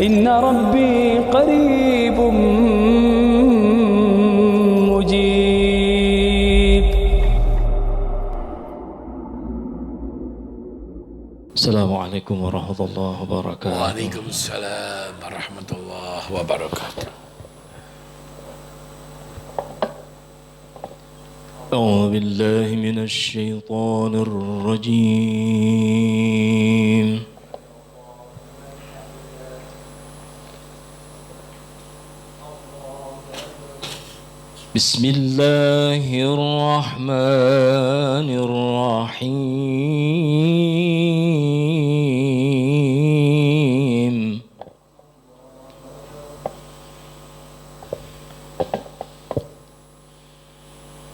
إن ربي قريب مجيب. السلام عليكم ورحمة الله وبركاته. وعليكم السلام ورحمة الله وبركاته. أعوذ بالله من الشيطان الرجيم. بسم الله الرحمن الرحيم.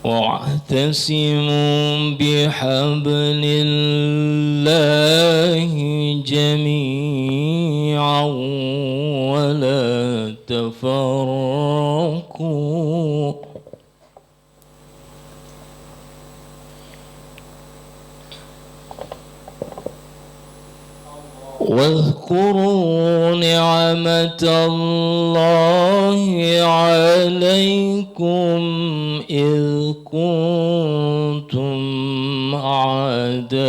واعتصموا بحبل الله جميعا ولا تفرقوا. واذكروا نعمة الله عليكم إذ كنتم أعداء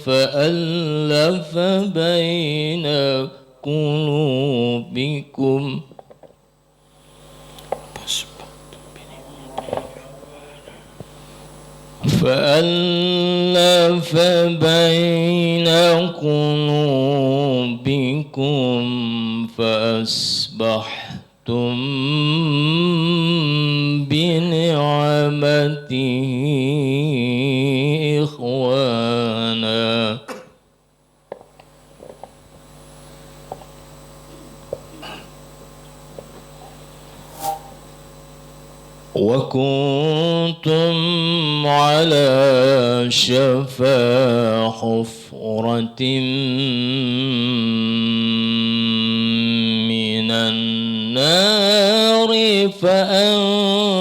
فألف بين قلوبكم فأصبحتم بنعمته إخوانا. وكنتم على شفا حفرة من النار فأنقذكم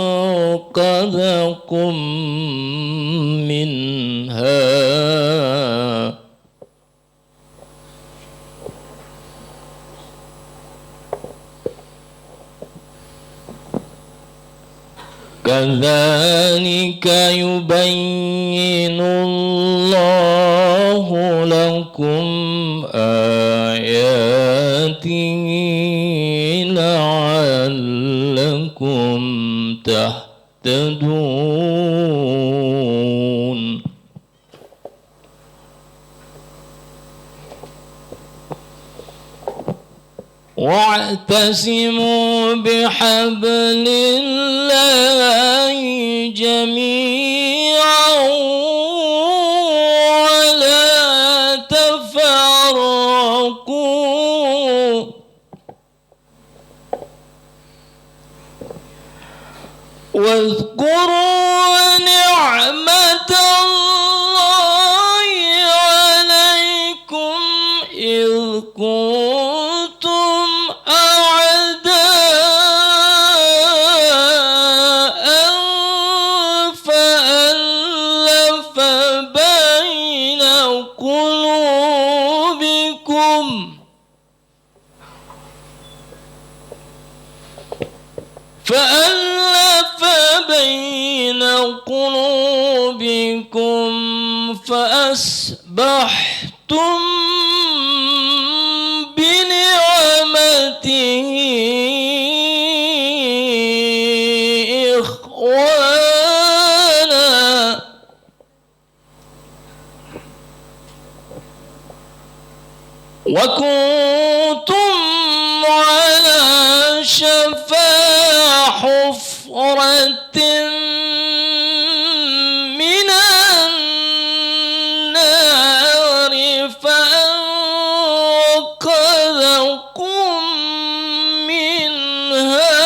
منها. كذلك يبين الله لكم آياته لعلكم تهتدون. واعتصموا بحبل الله جميعا ولا تفرقوا. واذكروا نعمة الله عليكم إذ كنتم أعداء فألف بين قلوبكم فأصبحتم بنعمته إخوانا. وكنتم على شفا حفرة من النار فأنقذكم منها.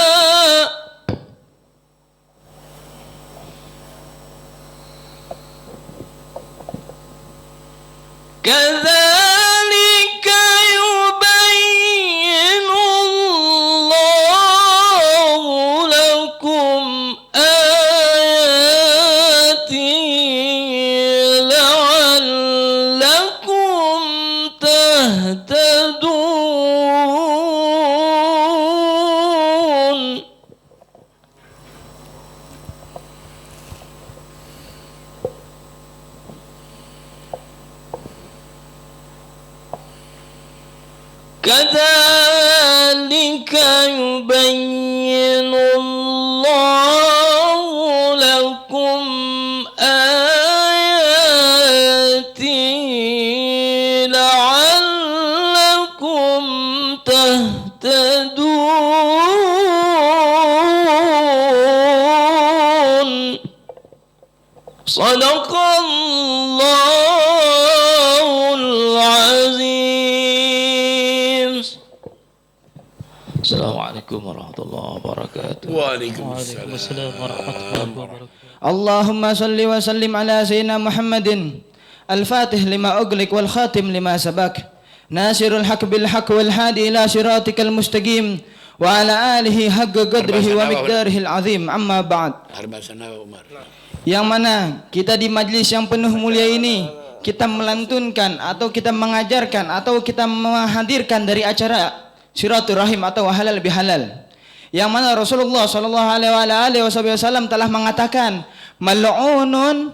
كذلك يبين الله لكم آياته لعلكم كذلك يبين الله لكم آياته لعلكم تهتدون. صدق الله العظيم. Assalamualaikum warahmatullahi wabarakatuh. Waalaikumsalam warahmatullahi wabarakatuh. Allahumma salli wa sallim ala sayyidina Muhammadin al-fatih lima ughliq wal khatim lima sabaq nasirul haq bil haq wal hadi ila siratikal mustaqim wa ala alihi haqqa qadrihi wa miqdarihi al-azim. Amma ba'd. Yang mana kita di majlis yang penuh mulia ini kita melantunkan atau kita mengajarkan atau kita menghadirkan dari acara silaturahim atau halal bihalal, yang mana Rasulullah sallallahu alaihi wasallam telah mengatakan mal'unun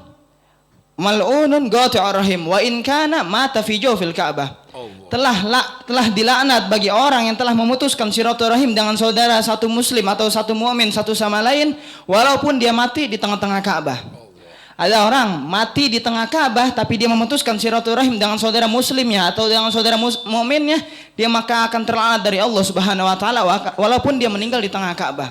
qati'ur rahim wa in kana mata fi jawfil Ka'bah. Telah dilaknat bagi orang yang telah memutuskan silaturahim dengan saudara satu muslim atau satu mukmin satu sama lain walaupun dia mati di tengah-tengah Ka'bah. Ada orang mati di tengah Ka'bah tapi dia memutuskan silaturahim dengan saudara muslimnya atau dengan saudara mukminnya, dia maka akan terlaknat dari Allah Subhanahu wa taala walaupun dia meninggal di tengah Ka'bah.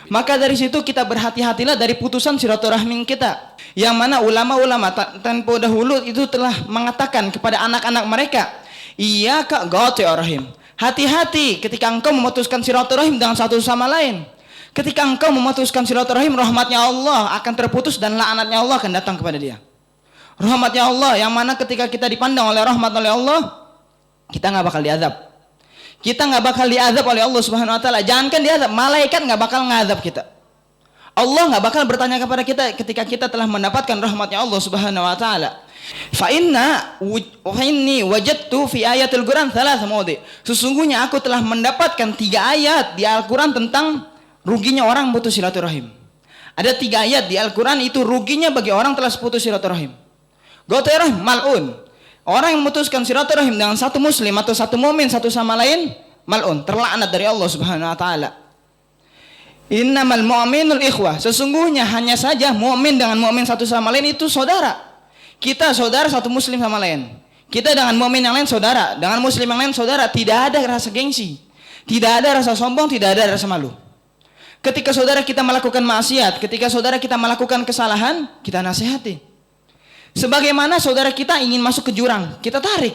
Maka dari situ kita berhati-hatilah dari putusan silaturahim kita. Yang mana ulama-ulama tempo dahulu itu telah mengatakan kepada anak-anak mereka, iyyaka qati'ur rahim. Hati-hati ketika engkau memutuskan silaturahim dengan satu sama lain. Ketika engkau memutuskan silaturahim, rahmatnya Allah akan terputus dan laknatnya Allah akan datang kepada dia. Rahmatnya Allah yang mana ketika kita dipandang oleh rahmat oleh Allah, kita nggak bakal diazab. Kita nggak bakal diazab oleh Allah Subhanahu Wa Taala. Jangankan diazab, malaikat nggak bakal ngadab kita. Allah nggak bakal bertanya kepada kita ketika kita telah mendapatkan rahmatnya Allah Subhanahu Wa Taala. Fa inni wajadtu fi ayatil Quran thalath mawdi. Sesungguhnya aku telah mendapatkan 3 ayat di Al-Quran tentang ruginya orang putus silaturahim. Ada 3 ayat di Al-Quran itu ruginya bagi orang telah putus silaturahim. Qati'ur mal'un. Orang yang memutuskan silaturahim dengan satu muslim atau satu mukmin satu sama lain, mal'un, terlaknat dari Allah Subhanahu wa taala. Innamal mu'minul ikhwah. Sesungguhnya hanya saja mukmin dengan mukmin satu sama lain itu saudara. Kita saudara satu muslim sama lain. Kita dengan mukmin yang lain saudara, dengan muslim yang lain saudara. Tidak ada rasa gengsi, tidak ada rasa sombong, tidak ada rasa malu. Ketika saudara kita melakukan maksiat, ketika saudara kita melakukan kesalahan, kita nasihati. Sebagaimana saudara kita ingin masuk ke jurang, kita tarik.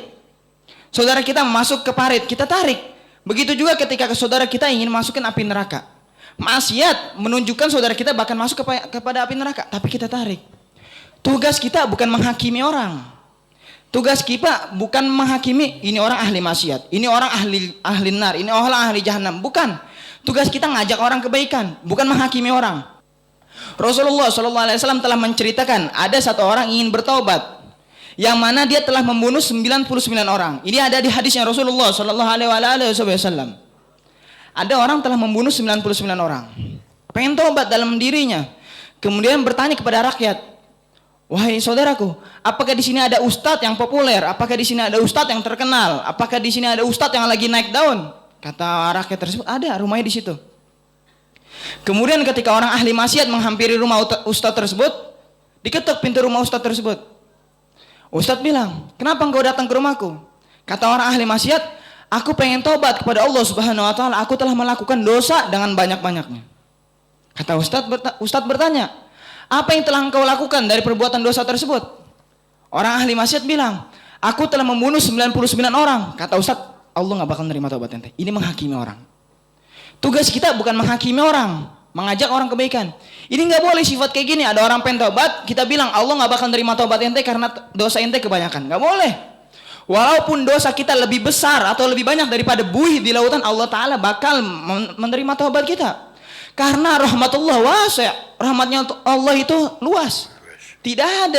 Saudara kita masuk ke parit, kita tarik. Begitu juga ketika saudara kita ingin masukkan api neraka. Maksiat menunjukkan saudara kita bahkan masuk kepada api neraka, tapi kita tarik. Tugas kita bukan menghakimi orang. Tugas kita bukan menghakimi ini orang ahli maksiat, ini orang ahli nar, ini orang ahli jahanam, bukan. Tugas kita ngajak orang kebaikan, bukan menghakimi orang. Rasulullah SAW telah menceritakan ada satu orang ingin bertaubat, yang mana dia telah membunuh 99 orang. Ini ada di hadisnya Rasulullah SAW. Ada orang telah membunuh 99 orang, pengen taubat dalam dirinya, kemudian bertanya kepada rakyat, wahai saudaraku, apakah di sini ada ustadz yang populer? Apakah di sini ada ustadz yang terkenal? Apakah di sini ada ustadz yang lagi naik daun? Kata rakyat tersebut, ada, rumahnya di situ. Kemudian ketika orang ahli maksiat menghampiri rumah ustadz tersebut, diketuk pintu rumah ustadz tersebut. Ustadz bilang, kenapa engkau datang ke rumahku? Kata orang ahli maksiat, aku pengen tobat kepada Allah Subhanahu Wa Taala. Aku telah melakukan dosa dengan banyak-banyaknya. Kata ustadz bertanya, apa yang telah engkau lakukan dari perbuatan dosa tersebut? Orang ahli maksiat bilang, aku telah membunuh 99 orang. Kata ustadz, Allah nggak bakal nerima taubat ente. Ini menghakimi orang. Tugas kita bukan menghakimi orang, mengajak orang kebaikan. Ini nggak boleh sifat kayak gini. Ada orang pengen taubat, kita bilang Allah nggak bakal nerima taubat ente karena dosa ente kebanyakan. Nggak boleh. Walaupun dosa kita lebih besar atau lebih banyak daripada buih di lautan, Allah Taala bakal menerima taubat kita. Karena rahmatullah wasi', rahmatnya Allah itu luas. Tidak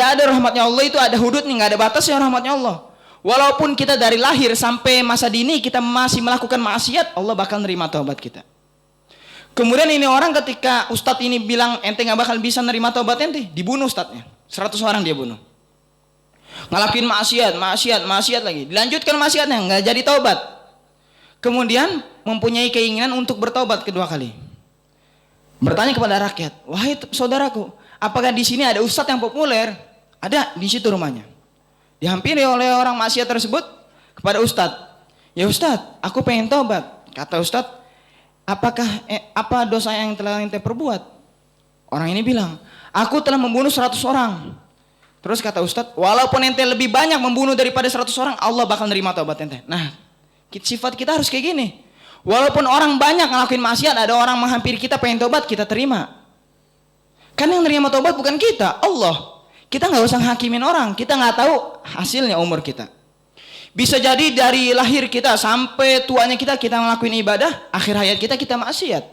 ada rahmatnya Allah itu ada hududnya, nggak ada batasnya rahmatnya Allah. Walaupun kita dari lahir sampai masa dini kita masih melakukan maksiat, Allah bakal nerima taubat kita. Kemudian ini orang ketika ustadz ini bilang ente nggak bakal bisa nerima taubat ente, dibunuh ustadznya. 100 orang dia bunuh. ngelakuin maksiat lagi, dilanjutkan maksiatnya, nggak jadi taubat. Kemudian mempunyai keinginan untuk bertobat kedua kali. Bertanya kepada rakyat, wahai saudaraku, apakah di sini ada ustadz yang populer? Ada, di situ rumahnya. Dihampiri oleh orang maksiat tersebut kepada ustadz. Ya ustadz, aku pengen tobat. Kata ustadz, apa dosa yang telah ente perbuat? Orang ini bilang, aku telah membunuh 100 orang. Terus kata ustadz, walaupun ente lebih banyak membunuh daripada 100 orang, Allah bakal nerima tobat ente. Nah, sifat kita harus kayak gini. Walaupun orang banyak ngelakuin maksiat, ada orang menghampiri kita pengen tobat, kita terima. Kan yang nerima tobat bukan kita, Allah. Kita nggak usah hakimin orang, kita nggak tahu hasilnya umur kita. Bisa jadi dari lahir kita sampai tuanya kita ngelakuin ibadah, akhir hayat kita maksiat.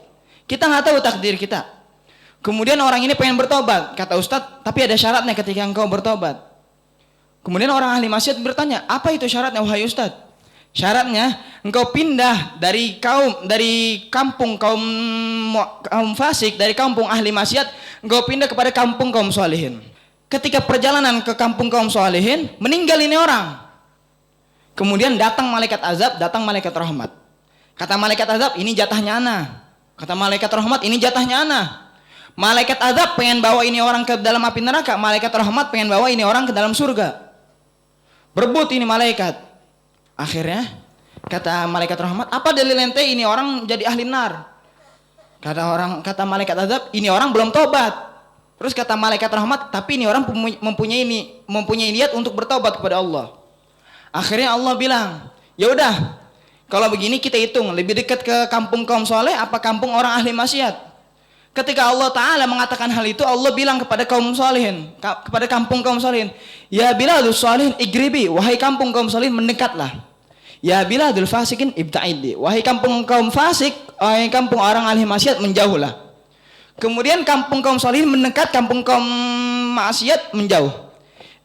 Kita nggak tahu takdir kita. Kemudian orang ini pengen bertobat, kata ustadz, tapi ada syaratnya ketika engkau bertobat. Kemudian orang ahli maksiat bertanya, apa itu syaratnya wahai ustadz? Syaratnya engkau pindah dari kampung kaum fasik, dari kampung ahli maksiat, engkau pindah kepada kampung kaum sholihin. Ketika perjalanan ke kampung kaum sholihin, meninggal ini orang. Kemudian datang malaikat azab, datang malaikat rahmat. Kata malaikat azab, ini jatahnya ana. Kata malaikat rahmat, ini jatahnya ana. Malaikat azab pengen bawa ini orang ke dalam api neraka, malaikat rahmat pengen bawa ini orang ke dalam surga. Berebut ini malaikat. Akhirnya kata malaikat rahmat, apa dalil ente ini orang jadi ahli nar? Kata malaikat azab, ini orang belum tobat. Terus kata malaikat rahmat, tapi ini orang mempunyai niat untuk bertobat kepada Allah. Akhirnya Allah bilang, ya udah, kalau begini kita hitung lebih dekat ke kampung kaum soleh apa kampung orang ahli maksiat. Ketika Allah Ta'ala mengatakan hal itu, Allah bilang kepada kaum solihin, kepada kampung kaum solihin, ya biladul solihin igribi, wahai kampung kaum solihin mendekatlah. Ya biladul fasikin ibta'idi, wahai kampung kaum fasik, wahai kampung orang ahli maksiat menjauhlah. Kemudian kampung kaum solihin mendekat, kampung kaum maksiat menjauh.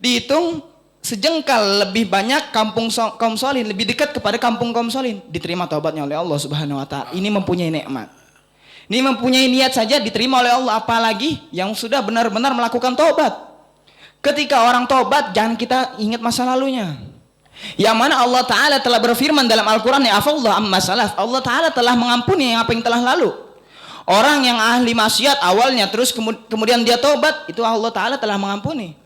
Dihitung sejengkal lebih banyak kampung kaum solihin, lebih dekat kepada kampung kaum solihin, diterima taubatnya oleh Allah Subhanahu wa Ta'ala. Ini mempunyai nikmat. Ini mempunyai niat saja diterima oleh Allah, apalagi yang sudah benar-benar melakukan taubat. Ketika orang taubat, jangan kita ingat masa lalunya. Yang mana Allah Ta'ala telah berfirman dalam Al-Quran, ya afallah amma salaf. Allah Ta'ala telah mengampuni apa yang telah lalu. Orang yang ahli maksiat awalnya, terus kemudian dia taubat, itu Allah Ta'ala telah mengampuni.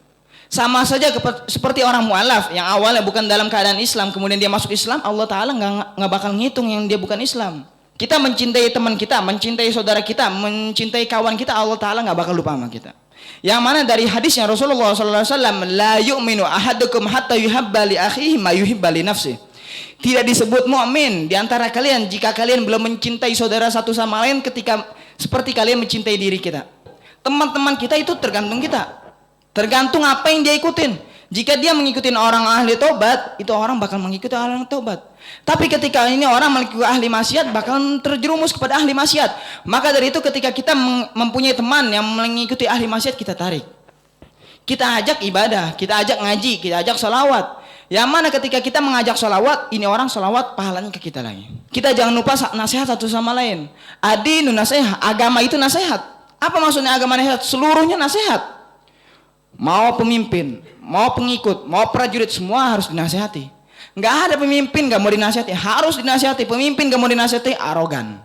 Sama saja seperti orang mu'alaf, yang awalnya bukan dalam keadaan Islam, kemudian dia masuk Islam, Allah Ta'ala nggak bakal ngitung yang dia bukan Islam. Kita mencintai teman kita, mencintai saudara kita, mencintai kawan kita, Allah Ta'ala nggak bakal lupa sama kita. Yang mana dari hadisnya Rasulullah SAW, la yu'minu ahadukum hatta yuhabba li akhihi ma yuhibba li nafsihi. Tidak disebut mukmin di antara kalian jika kalian belum mencintai saudara satu sama lain ketika seperti kalian mencintai diri kita. Teman-teman kita itu tergantung kita. Tergantung apa yang dia ikutin. Jika dia mengikuti orang ahli tobat, itu orang bakal mengikuti orang tobat. Tapi ketika ini orang mengikuti ahli maksiat, bakal terjerumus kepada ahli maksiat. Maka dari itu ketika kita mempunyai teman yang mengikuti ahli maksiat, kita tarik. Kita ajak ibadah, kita ajak ngaji, kita ajak sholawat. Yang mana ketika kita mengajak sholawat, ini orang sholawat pahalanya ke kita lagi. Kita jangan lupa nasihat satu sama lain. Adinu nasihat, agama itu nasihat. Apa maksudnya agama nasihat? Seluruhnya nasihat. Mau pemimpin, mau pengikut, mau prajurit, semua harus dinasihati. Nggak ada pemimpin nggak mau dinasihati, harus dinasihati. Pemimpin nggak mau dinasihati, arogan,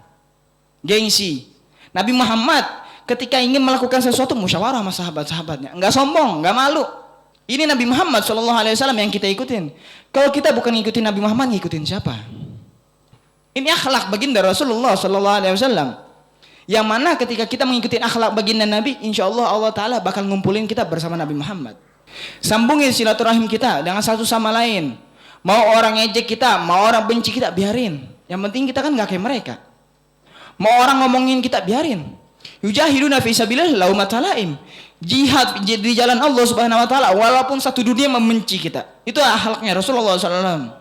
gengsi. Nabi Muhammad ketika ingin melakukan sesuatu musyawarah sama sahabat-sahabatnya, nggak sombong, nggak malu. Ini Nabi Muhammad SAW yang kita ikutin. Kalau kita bukan ngikutin Nabi Muhammad, ngikutin siapa? Ini akhlak baginda Rasulullah SAW. Yang mana ketika kita mengikuti akhlak baginda Nabi, insya Allah Allah Ta'ala bakal ngumpulin kita bersama Nabi Muhammad. Sambungin silaturahim kita dengan satu sama lain. Mau orang ngejek kita, mau orang benci kita, biarin. Yang penting kita kan gak kayak mereka. Mau orang ngomongin kita, biarin. Yujahiduna fi sabilillah laumat talaim. Jihad di jalan Allah Subhanahu wa Ta'ala walaupun satu dunia membenci kita. Itu akhlaknya Rasulullah SAW.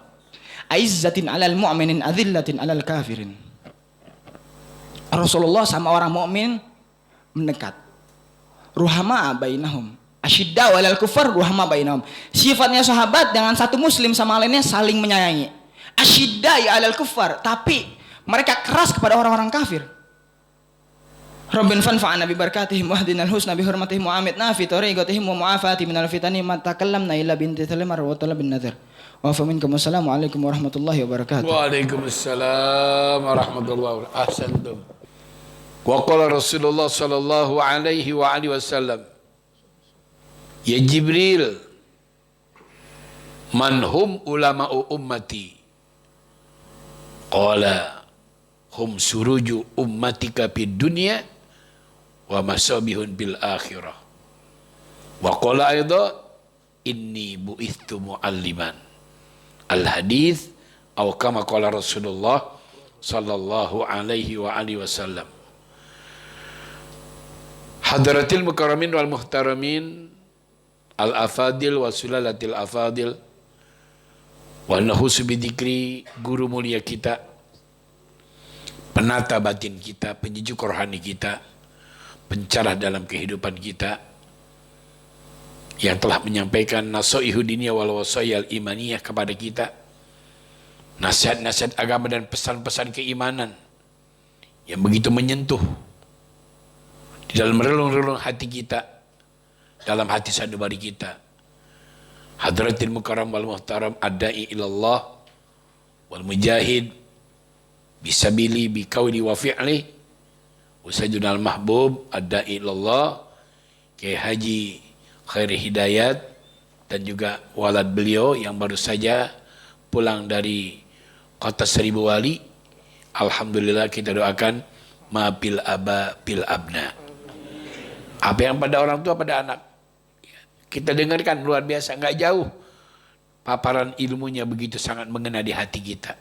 Aizzatin alal mu'minin azillatin alal kafirin. Rasulullah sama orang mukmin mendekat. Ruhama bainahum. Asyidda walal kufar ruhama bainahum. Sifatnya sahabat dengan satu muslim sama lainnya saling menyayangi. Asyidda alal kufar, tapi mereka keras kepada orang-orang kafir. Rabbin fanfa'na bi barakatihim wahdina al-husna bi hurmatihim wa amitna fi tariqatihim wa mu'afati minal fitani ma takallamna illa binti talimar wa talabin nadhir. Wa fa minkum assalamu alaikum warahmatullahi wabarakatuh. Waalaikumsalam warahmatullahi wabarakatuh. Ahsantum. Wa qala Rasulullah sallallahu alaihi wa alihi wasallam, ya Jibril, man hum ulama'u ummati? Qala hum suruju ummatika fid dunya wa masabihun bil akhirah. Wa qala aidha inni bu'ithtu mu'alliman. Al hadis atau kama qala Rasulullah sallallahu alaihi wa alihi wasallam. Hadratil mukarramin wal muhtaramin, al afadil wa sulalatil afadil, wa nahusu bidikri, guru mulia kita, penata batin kita, penyejuk rohani kita, pencerah dalam kehidupan kita, yang telah menyampaikan nasihat dunia wal wasayal imaniyah kepada kita, nasihat-nasihat agama dan pesan-pesan keimanan yang begitu menyentuh di dalam relung-relung hati kita, dalam hati sanubari kita. Hadratil mukarram wal muhtaram, ad-da'i ilallah wal mujahid bisabili biqauli wa fi'li usajunal mahbub, ad-da'i ilallah Kiai Haji Khairi Hidayat, dan juga walad beliau yang baru saja pulang dari kota Seribu Wali. Alhamdulillah, kita doakan ma bil aba bil abna. Apa yang pada orang tua pada anak. Kita dengarkan luar biasa, nggak jauh. Paparan ilmunya begitu sangat mengena di hati kita.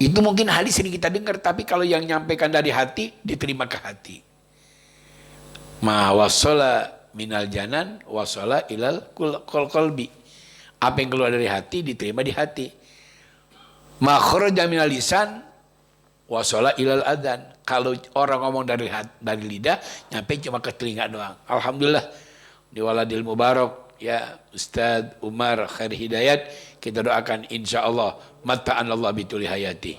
Itu mungkin hadis sering kita dengar, tapi kalau yang nyampaikan dari hati, diterima ke hati. Ma wasala minal janan wasala ilal qalbi. Apa yang keluar dari hati diterima di hati. Ma kharaja minal lisan wasala ilal adan. Kalau orang ngomong dari lidah, nyampe cuma ke telinga doang. Alhamdulillah, di Waladil Mubarak, ya Ustadz Umar Khair Hidayat, kita doakan insya Allah mata'an Allah bituli hayati.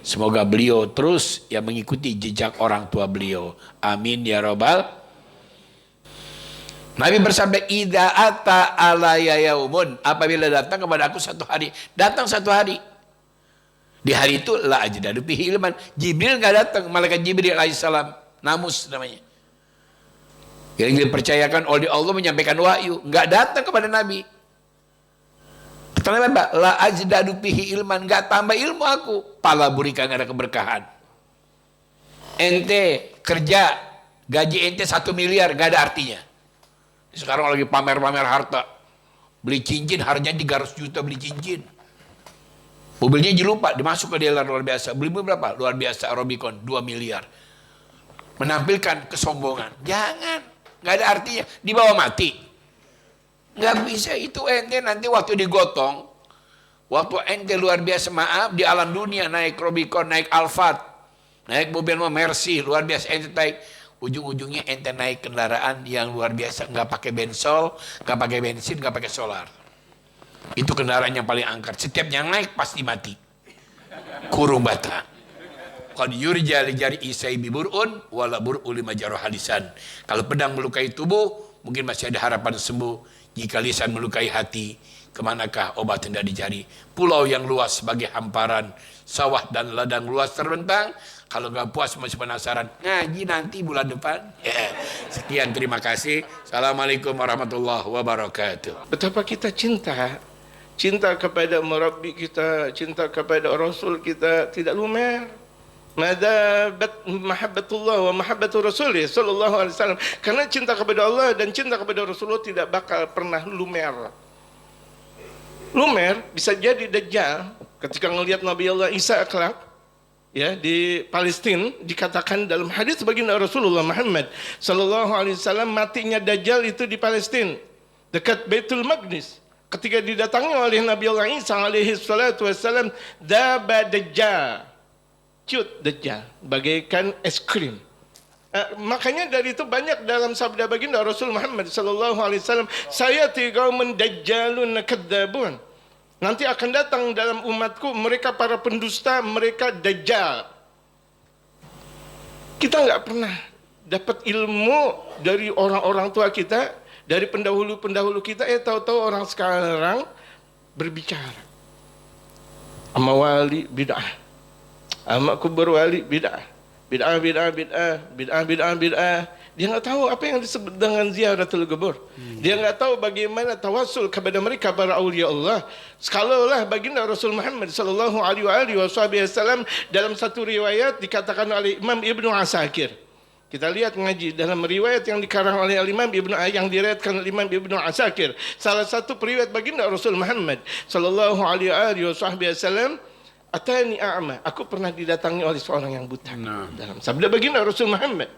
Semoga beliau terus yang mengikuti jejak orang tua beliau. Amin ya robbal. Nabi bersabda, idza ata alayya yaumun, apabila datang kepada aku satu hari, datang satu hari. Di hari itu la ajdadu bihi ilman. Jibril enggak datang, malaikat Jibril alaihissalam, namus namanya. Yang dipercayakan oleh Allah menyampaikan wahyu, enggak datang kepada Nabi. Kenapa? La ajdadu bihi ilman, enggak tambah ilmu aku. Pala burika, enggak ada keberkahan. Ente kerja, gaji ente 1 miliar, enggak ada artinya. Sekarang lagi pamer-pamer harta. Beli cincin harganya 300 juta beli cincin. Mobilnya lupa, dimasuk ke dealer luar biasa. Beli mobil berapa? Luar biasa, Robicon 2 miliar. Menampilkan kesombongan. Jangan, nggak ada artinya. Dibawa mati. Nggak bisa, itu ente nanti waktu digotong. Waktu ente luar biasa, maaf, di alam dunia naik Robicon, naik Alphard, naik mobil Mercy, luar biasa ente naik. Ujung-ujungnya ente naik kendaraan yang luar biasa, nggak pakai bensol, nggak pakai bensin, nggak pakai solar. Itu kendaraan yang paling angker. Setiap yang naik pasti mati. Kurung bata. Qad yurja li jari isai biburun wala bur'u lima jaruh halisan. Kalau pedang melukai tubuh, mungkin masih ada harapan sembuh. Jika lisan melukai hati, kemanakah obat hendak dicari? Pulau yang luas sebagai hamparan, sawah dan ladang luas terbentang. Kalau nggak puas masih penasaran, ngaji nanti bulan depan. Sekian, terima kasih. Assalamualaikum warahmatullahi wabarakatuh. Betapa kita cinta kepada Murabbi kita, cinta kepada Rasul kita tidak lumer. Madabat mahabbatullah wa mahabbatur Rasulih sallallahu alaihi wasallam. Karena cinta kepada Allah dan cinta kepada Rasulullah tidak bakal pernah lumer. Lumer bisa jadi Dajjal ketika melihat Nabi Allah Isa kelak, ya, di Palestina, dikatakan dalam hadis baginda Rasulullah Muhammad sallallahu alaihi wasallam, matinya Dajjal itu di Palestina dekat Baitul Maqdis. Ketika didatangi oleh Nabi Allah Isa alaihi salatu wasallam, daba Dajjal, cut Dajjal bagaikan es krim. Makanya dari itu banyak dalam sabda baginda Rasul Muhammad sallallahu alaihi wasallam, sayati qaumun dajjalun kadzabun. Nanti akan datang dalam umatku mereka para pendusta, mereka dajjal. Kita nggak pernah dapat ilmu dari orang-orang tua kita, dari pendahulu-pendahulu kita. Tahu-tahu orang sekarang berbicara. Ama wali bid'ah, ama kubur wali bid'ah, bid'ah, bid'ah, bid'ah, bid'ah, bid'ah, bid'ah. Dia nggak tahu apa yang disebut dengan ziaratul kubur. Dia nggak tahu bagaimana tawassul kepada mereka para aulia Allah. Sekalaulah baginda Rasul Muhammad sallallahu alaihi wasallam dalam satu riwayat dikatakan oleh Imam Ibnu Asakir. Kita lihat ngaji dalam riwayat yang dikarang oleh Imam Ibnu yang diriwayatkan oleh Imam Ibnu Asakir. Salah satu periwayat baginda Rasul Muhammad sallallahu alaihi wasallam, atani a'ma, aku pernah didatangi oleh seorang yang buta. Dalam sabda baginda Rasul Muhammad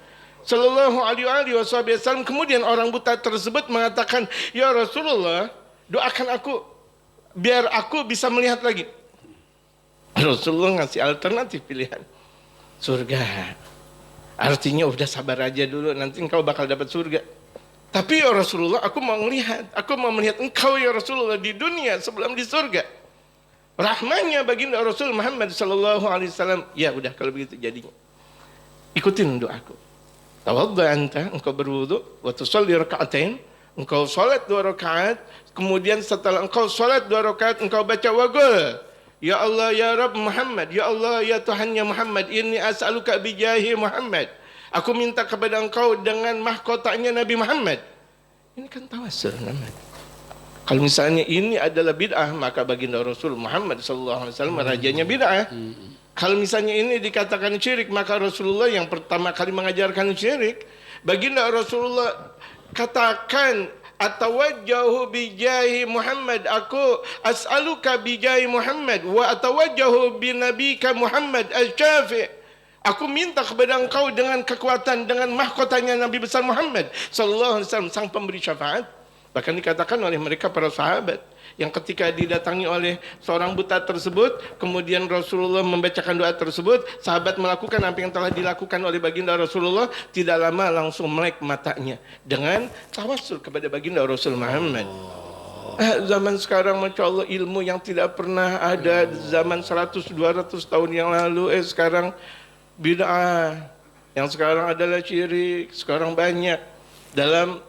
sallallahu alaihi wasallam, kemudian orang buta tersebut mengatakan, ya Rasulullah, doakan aku biar aku bisa melihat lagi. Rasulullah ngasih alternatif pilihan, surga. Artinya udah sabar aja dulu, nanti engkau bakal dapat surga. Tapi ya Rasulullah, aku mau melihat engkau ya Rasulullah di dunia sebelum di surga. Rahmanya baginda Rasul Muhammad sallallahu alaihi wasallam, ya udah kalau begitu jadinya. Ikutin doaku. Tawadda anta, engkau berwudu, wa tusalli raka'atain, engkau salat 2 rakaat, kemudian setelah engkau salat 2 rakaat engkau baca waqul. Ya Allah ya Rabb Muhammad, ya Allah ya Tuhannya Muhammad, inni as'aluka bijahi Muhammad. Aku minta kepada engkau dengan mahkotanya Nabi Muhammad. Ini kan tawassul namanya. Kalau misalnya ini adalah bid'ah, maka baginda Rasul Muhammad sallallahu alaihi wasallam rajanya bid'ah. Kalau misalnya ini dikatakan syirik, maka Rasulullah yang pertama kali mengajarkan syirik. Baginda Rasulullah katakan, atawajjahu bijahi Muhammad, aku as'aluka bijahi Muhammad wa atawajjahu binabika Muhammad al-Syafi', aku minta kepada engkau dengan kekuatan, dengan mahkotanya Nabi besar Muhammad sallallahu alaihi wasallam, sang pemberi syafaat. Bahkan dikatakan oleh mereka para sahabat yang ketika didatangi oleh seorang buta tersebut, kemudian Rasulullah membacakan doa tersebut, sahabat melakukan apa yang telah dilakukan oleh baginda Rasulullah, tidak lama langsung melek matanya dengan tawassul kepada baginda Rasul Muhammad. Zaman sekarang Masya Allah, ilmu yang tidak pernah ada zaman 100-200 tahun yang lalu, sekarang bid'ah, yang sekarang adalah syirik, sekarang banyak dalam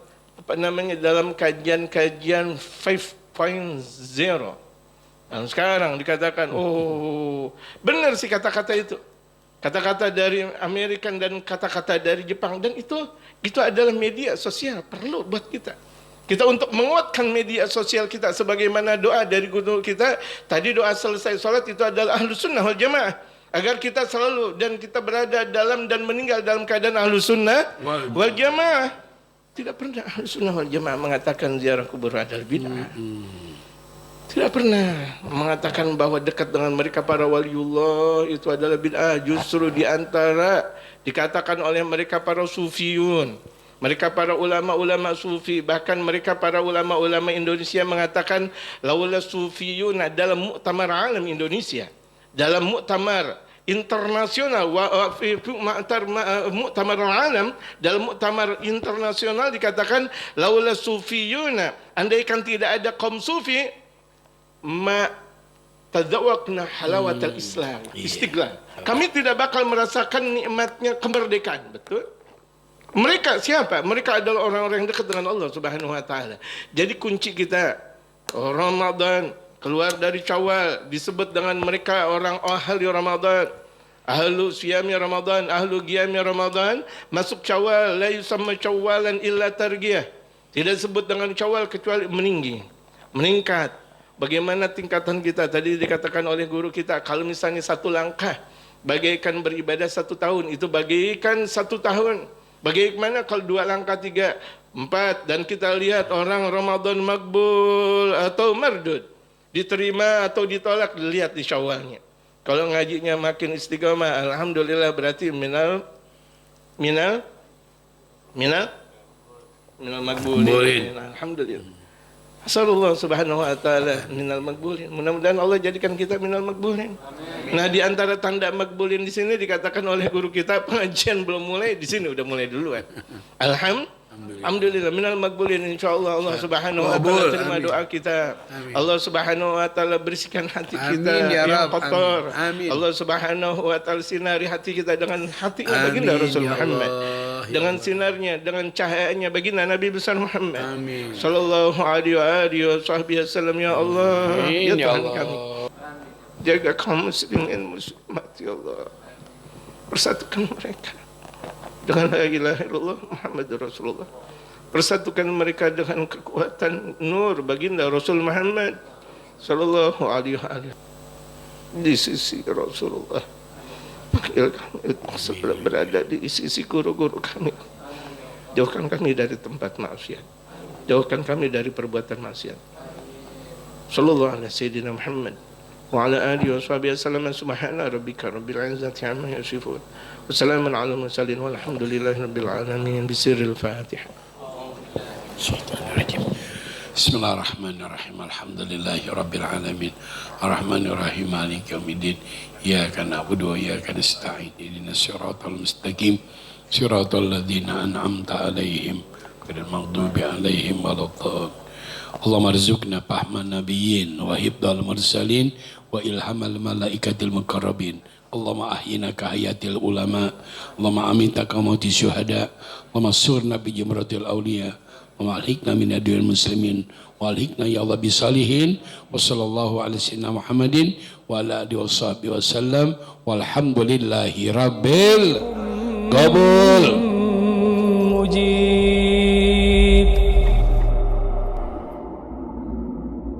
dalam kajian-kajian 5.0. Dan sekarang dikatakan, oh benar sih kata-kata itu, kata-kata dari Amerika dan kata-kata dari Jepang, dan itu adalah media sosial perlu buat kita untuk menguatkan media sosial kita, sebagaimana doa dari guru kita tadi, doa selesai sholat itu adalah Ahlus Sunnah wal Jamaah, agar kita selalu dan kita berada dalam dan meninggal dalam keadaan Ahlus Sunnah wal Jamaah. Tidak pernah Ahlus Sunnah wal Jamaah mengatakan ziarah kubur adalah bid'ah. Tidak pernah mengatakan bahwa dekat dengan mereka para waliullah itu adalah bid'ah. Justru di antara dikatakan oleh mereka para sufiyun, mereka para ulama-ulama sufi, bahkan mereka para ulama-ulama Indonesia mengatakan laula sufiyun dalam muktamar alam Indonesia, dalam muktamar internasional, muktamar alam, dalam muktamar internasional dikatakan laula sufiyuna, andaikan tidak ada kaum sufi, ma tadzawaqna halawatal Islam, istiqlal, kami tidak bakal merasakan nikmatnya kemerdekaan. Betul? Mereka siapa? Mereka adalah orang-orang yang dekat dengan Allah Subhanahu wa taala. Jadi kunci kita Ramadan, keluar dari Syawal, disebut dengan mereka orang ahli Ramadan, ahlu siyami Ramadan, ahlu qiyami Ramadan. Masuk Syawal, la yusamma Syawalan illa targiyah, tidak disebut dengan Syawal kecuali meninggi, meningkat. Bagaimana tingkatan kita? Tadi dikatakan oleh guru kita, kalau misalnya 1 langkah bagaikan beribadah 1 tahun, itu bagaikan 1 tahun. Bagaimana kalau 2 langkah, 3, 4, dan kita lihat orang Ramadan makbul atau mardud, diterima atau ditolak, dilihat di Syawalnya. Kalau ngajinya makin istiqamah, alhamdulillah, berarti minal makbulin. Alhamdulillah. Asalullah subhanahu wa ta'ala minal makbulin. Mudah-mudahan Allah jadikan kita minal makbulin. Nah, di antara tanda makbulin di sini dikatakan oleh guru kita, pengajian belum mulai, di sini udah mulai duluan. Alhamdulillah. Alhamdulillah minal maqbulin, insyaallah Allah Subhanahu wa taala terima doa kita. Allah Subhanahu wa taala bersihkan hati kita yang kotor. Allah Subhanahu wa taala sinari hati kita dengan hatinya baginda Rasul Muhammad, dengan sinarnya, dengan cahayanya baginda Nabi besar Muhammad sallallahu alaihi wasallam. Ya Allah, ya Tuhan kami, jaga kaum muslimin dan muslimat ya Allah, persatukan mereka dengan la ilaha illallah Muhammadur Rasulullah, persatukan mereka dengan kekuatan nur baginda Rasul Muhammad sallallahu alaihi wasallam di sisi Rasulullah. Panggil kami segera berada di sisi guru-guru kami. Jauhkan kami dari tempat maksiat, jauhkan kami dari perbuatan maksiat. Sallallahu alaihi sayyidina Muhammad wa ala alihi wa sahbihi wasallam. Subhana rabbika rabbil izzati amma yasifun. Wassalamun ala mursalin walhamdulillahi rabbil alamin. Bisirril Fatihah. Bismillahirrahmanirrahim. Alhamdulillahi rabbil alamin. Arrahmanirrahim. Maliki yaumiddin. Iyyaka na'budu wa iyyaka nasta'in. Ihdinas siratal mustaqim. Siratal ladzina an'amta 'alaihim ghairil maghdubi 'alaihim waladdallin. Allahumma rizukna fahman nabiyyin wa hibdal mursalin wa ilhamal malaikatil muqarrabin. Allahumma ahyina ka hayatil ulama, Allahumma aminta ka mauti syuhada, Allahumma surna bi jimratil awliya, wa alhiqna min adwil muslimin, wa alhiqna ya Allah bisalihin. Wa sallallahu ala sayyidina Muhammadin wa ala alihi wa sahbihi wa sallam, walhamdulillahi rabbil qabul.